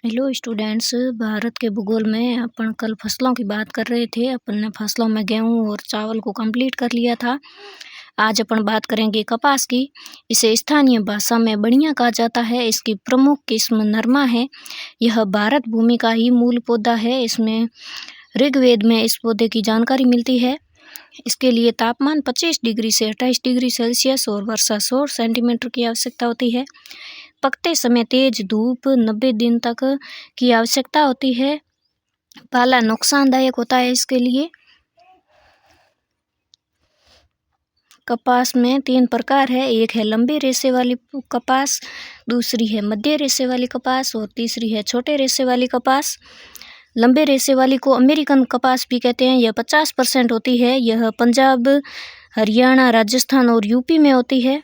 Hello students. Bharat के भूगोल में अपन कल फसलों की बात कर रहे थे। अपन ने फसलों में गेहूं और चावल को कंप्लीट कर लिया था। आज अपन बात करेंगे कपास की। इसे स्थानीय भाषा में बढ़िया कहा जाता है। इसकी प्रमुख किस्म नरमा है। यह भारत भूमि का ही मूल पौधा है। इसमें ऋग्वेद में इस पौधे की जानकारी मिलती है। इसके लिए तापमान 25 डिग्री से 28 डिग्री सेल्सियस और वर्षा 100 सेंटीमीटर की आवश्यकता होती है। पकते समय तेज धूप 90 दिन तक की आवश्यकता होती है। पाला नुकसानदायक होता है इसके लिए। कपास में 3 प्रकार है। एक है लंबे रेशे वाली कपास, दूसरी है मध्य रेशे वाली कपास और तीसरी है छोटे रेशे वाली कपास। लंबे रेशे वाली को अमेरिकन कपास भी कहते हैं। यह 50% होती है। यह पंजाब, हरियाणा, राजस्थान और यूपी में होती है।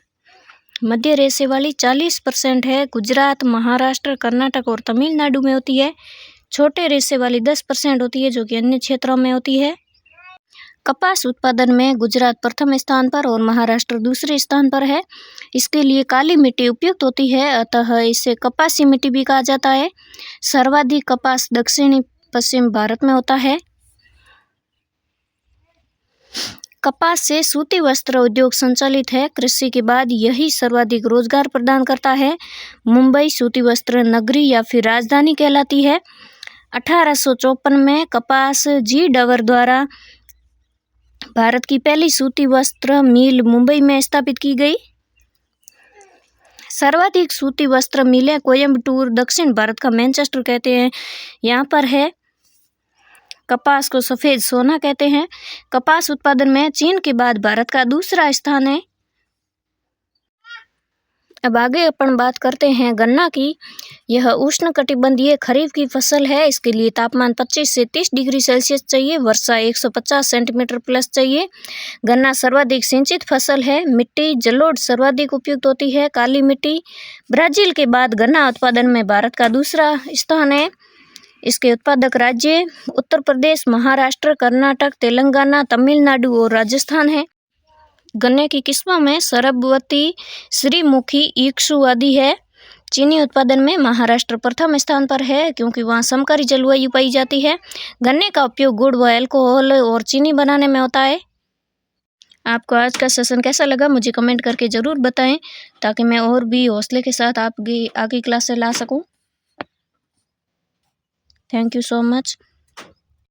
मध्य रेशे वाली 40% है। गुजरात, महाराष्ट्र, कर्नाटक और तमिलनाडु में होती है। छोटे रेशे वाली 10% होती है, जो कि अन्य क्षेत्रों में होती है। कपास उत्पादन में गुजरात प्रथम स्थान पर और महाराष्ट्र दूसरे स्थान पर है। इसके लिए काली मिट्टी उपयुक्त होती है, अतः इसे कपासी मिट्टी भी कहा जाता है। सर्वाधिक कपास दक्षिणी पश्चिम भारत में होता है। कपास से सूती वस्त्र उद्योग संचालित है। कृषि के बाद यही सर्वाधिक रोजगार प्रदान करता है। मुंबई सूती वस्त्र नगरी या फिर राजधानी कहलाती है। 1854 में कपास जी डवर द्वारा भारत की पहली सूती वस्त्र मिल मुंबई में स्थापित की गई। सर्वाधिक सूती वस्त्र मिलें कोयम्बटूर, दक्षिण भारत का मैनचेस्टर कहते हैं, यहाँ पर है। कपास को सफ़ेद सोना कहते हैं। कपास उत्पादन में चीन के बाद भारत का दूसरा स्थान है। अब आगे अपन बात करते हैं गन्ना की। यह उष्णकटिबंधीय खरीफ की फसल है। इसके लिए तापमान 25 से 30 डिग्री सेल्सियस चाहिए। वर्षा 150 सेंटीमीटर प्लस चाहिए। गन्ना सर्वाधिक सिंचित फसल है। मिट्टी जलोढ़ सर्वाधिक उपयुक्त होती है। काली मिट्टी। ब्राजील के बाद गन्ना उत्पादन में भारत का दूसरा स्थान है। इसके उत्पादक राज्य उत्तर प्रदेश, महाराष्ट्र, कर्नाटक, तेलंगाना, तमिलनाडु और राजस्थान है। गन्ने की किस्मों में सरबवती, श्रीमुखी, इक्ष्वाकु आदि है। चीनी उत्पादन में महाराष्ट्र प्रथम स्थान पर है, क्योंकि वहाँ समकारी जलवायु पाई जाती है। गन्ने का उपयोग गुड़ व अल्कोहल और चीनी बनाने में होता है। आपको आज का सेशन कैसा लगा मुझे कमेंट करके ज़रूर बताएं, ताकि मैं और भी हौसले के साथ आपकी आगे क्लास से ला सकूं। Thank you so much.